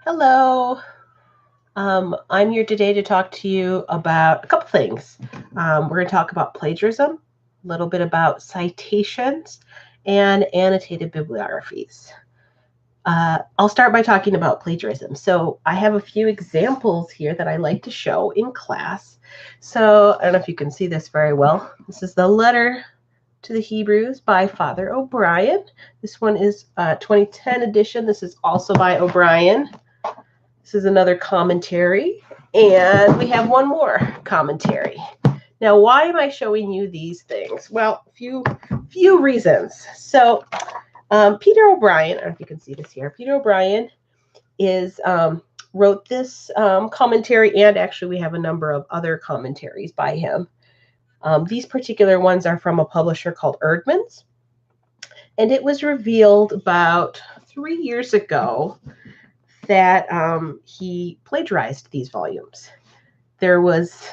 Hello. I'm here today to talk to you about a couple things. We're going to talk about plagiarism, a little bit about citations, and annotated bibliographies. I'll start by talking about plagiarism. So I have a few examples here that I like to show in class. So I don't know if you can see this very well. This is the letter to the Hebrews by Father O'Brien. This one is 2010 edition. This is also by O'Brien. This is another commentary, and we have one more commentary. Now, why am I showing you these things? Well, few reasons. So, Peter O'Brien, I don't know if you can see this here. Peter O'Brien is wrote this commentary, and actually, we have a number of other commentaries by him. These particular ones are from a publisher called Erdman's, and it was revealed about 3 years ago that he plagiarized these volumes. There was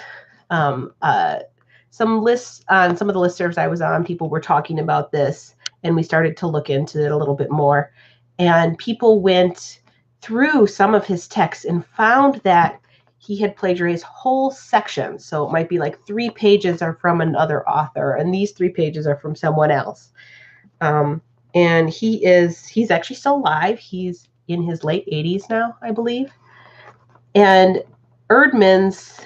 some lists on some of the listservs I was on. People were talking about this, and we started to look into it a little bit more. And people went through some of his texts and found that he had plagiarized whole sections. So it might be like 3 pages are from another author, and these 3 pages are from someone else. And he's actually still alive. He's in his late 80s now, I believe. And Erdman's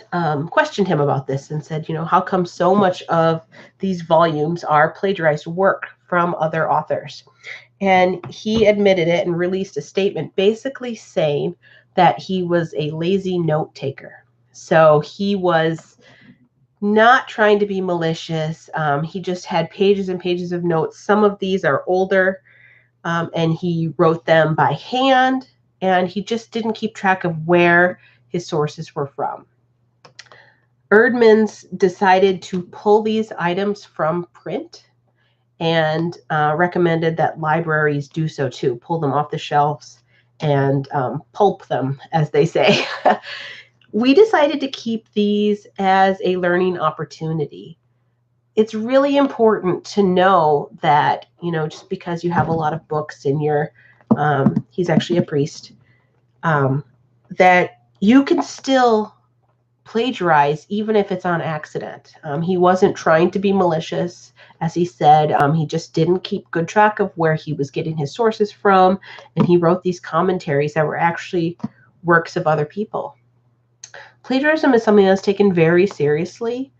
questioned him about this and said, how come so much of these volumes are plagiarized work from other authors? And he admitted it and released a statement basically saying that he was a lazy note taker. So he was not trying to be malicious. He just had pages and pages of notes. Some of these are older, and he wrote them by hand, and he just didn't keep track of where his sources were from. Erdman's decided to pull these items from print and recommended that libraries do so too, pull them off the shelves and pulp them, as they say. We decided to keep these as a learning opportunity. It's really important to know that, just because you have a lot of books and he's actually a priest, that you can still plagiarize even if it's on accident. He wasn't trying to be malicious, as he said. He just didn't keep good track of where he was getting his sources from, and he wrote these commentaries that were actually works of other people. Plagiarism is something that's taken very seriously.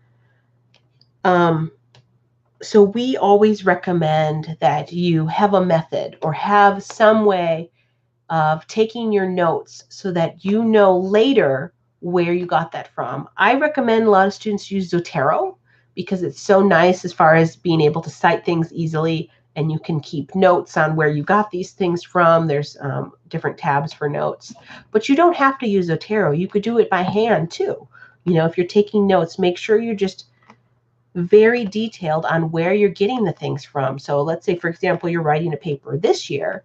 So we always recommend that you have a method or have some way of taking your notes so that you know later where you got that from. I recommend a lot of students use Zotero because it's so nice as far as being able to cite things easily, and you can keep notes on where you got these things from. There's different tabs for notes, but you don't have to use Zotero. You could do it by hand too. If you're taking notes, make sure you're just very detailed on where you're getting the things from. So let's say, for example, you're writing a paper this year,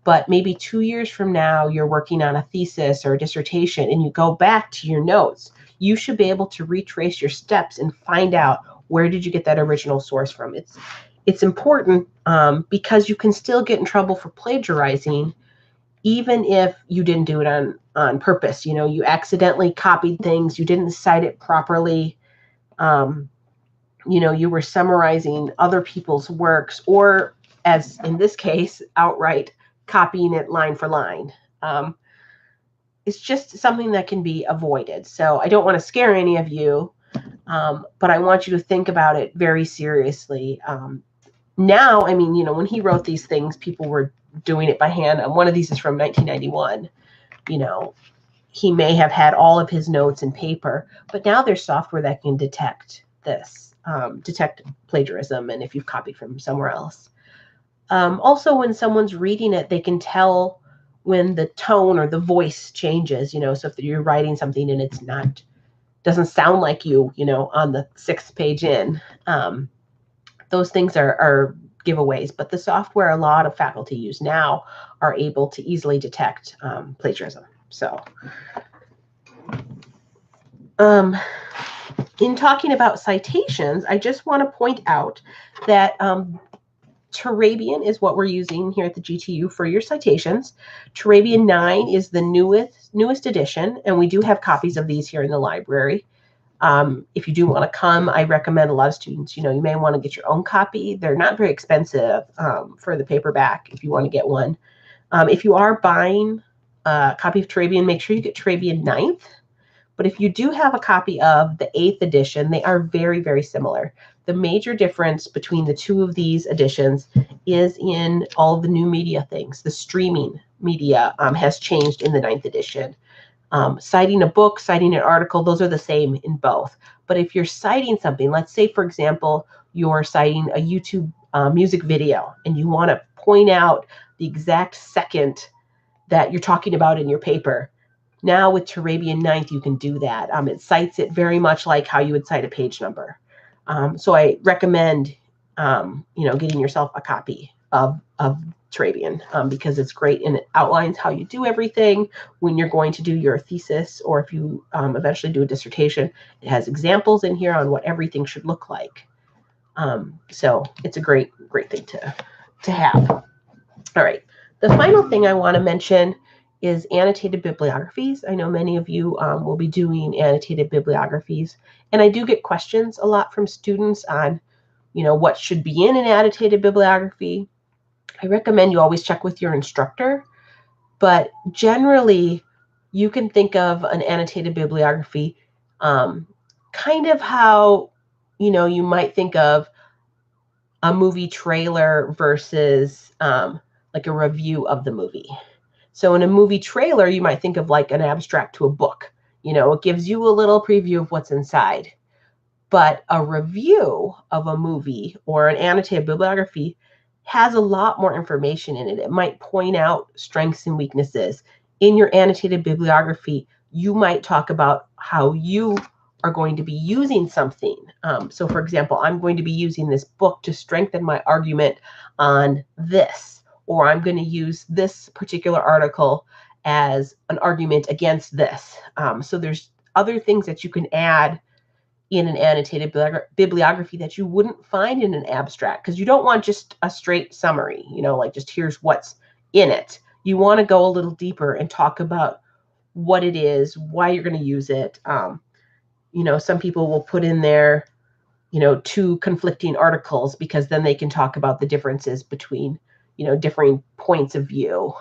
but maybe 2 years from now, you're working on a thesis or a dissertation, and you go back to your notes. You should be able to retrace your steps and find out where did you get that original source from. It's important because you can still get in trouble for plagiarizing, even if you didn't do it on purpose. You accidentally copied things, you didn't cite it properly. You were summarizing other people's works, or, as in this case, outright copying it line for line. It's just something that can be avoided. So I don't want to scare any of you, but I want you to think about it very seriously. Now, when he wrote these things, people were doing it by hand. One of these is from 1991. He may have had all of his notes in paper, but now there's software that can detect this, detect plagiarism, and if you've copied from somewhere else. Also, when someone's reading it, they can tell when the tone or the voice changes, so if you're writing something and it's doesn't sound like you, on the 6th page in, those things are giveaways. But the software a lot of faculty use now are able to easily detect plagiarism. So in talking about citations, I just want to point out that Turabian is what we're using here at the GTU for your citations. Turabian 9 is the newest edition, and we do have copies of these here in the library. If you do want to come, I recommend a lot of students, you may want to get your own copy. They're not very expensive for the paperback if you want to get one. If you are buying a copy of Turabian, make sure you get Turabian 9th. But if you do have a copy of the 8th edition, they are very, very similar. The major difference between the two of these editions is in all the new media things. The streaming media has changed in the 9th edition. Citing a book, citing an article, those are the same in both. But if you're citing something, let's say, for example, you're citing a YouTube music video and you want to point out the exact second that you're talking about in your paper. Now with Turabian 9th, you can do that. It cites it very much like how you would cite a page number. So I recommend, getting yourself a copy of Turabian because it's great and it outlines how you do everything when you're going to do your thesis, or if you eventually do a dissertation. It has examples in here on what everything should look like. So it's a great thing to have. All right. The final thing I want to mention is annotated bibliographies. I know many of you will be doing annotated bibliographies, and I do get questions a lot from students on, what should be in an annotated bibliography. I recommend you always check with your instructor, but generally you can think of an annotated bibliography kind of how, you might think of a movie trailer versus like a review of the movie. So in a movie trailer, you might think of like an abstract to a book. It gives you a little preview of what's inside. But a review of a movie or an annotated bibliography has a lot more information in it. It might point out strengths and weaknesses. In your annotated bibliography, you might talk about how you are going to be using something. So for example, I'm going to be using this book to strengthen my argument on this, or I'm going to use this particular article as an argument against this. So there's other things that you can add in an annotated bibliography that you wouldn't find in an abstract, because you don't want just a straight summary, like just here's what's in it. You want to go a little deeper and talk about what it is, why you're going to use it. Some people will put in there, two conflicting articles, because then they can talk about the differences between, differing points of view.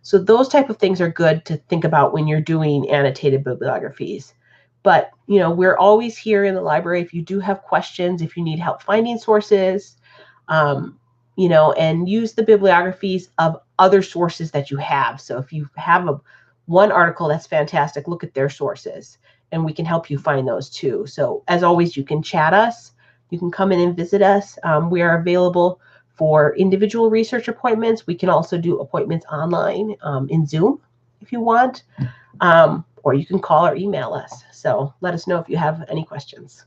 So those type of things are good to think about when you're doing annotated bibliographies. But, we're always here in the library if you do have questions, if you need help finding sources, and use the bibliographies of other sources that you have. So if you have one article, that's fantastic. Look at their sources, and we can help you find those too. So as always, you can chat us. You can come in and visit us. We are available for individual research appointments. We can also do appointments online in Zoom if you want. Or you can call or email us. So let us know if you have any questions.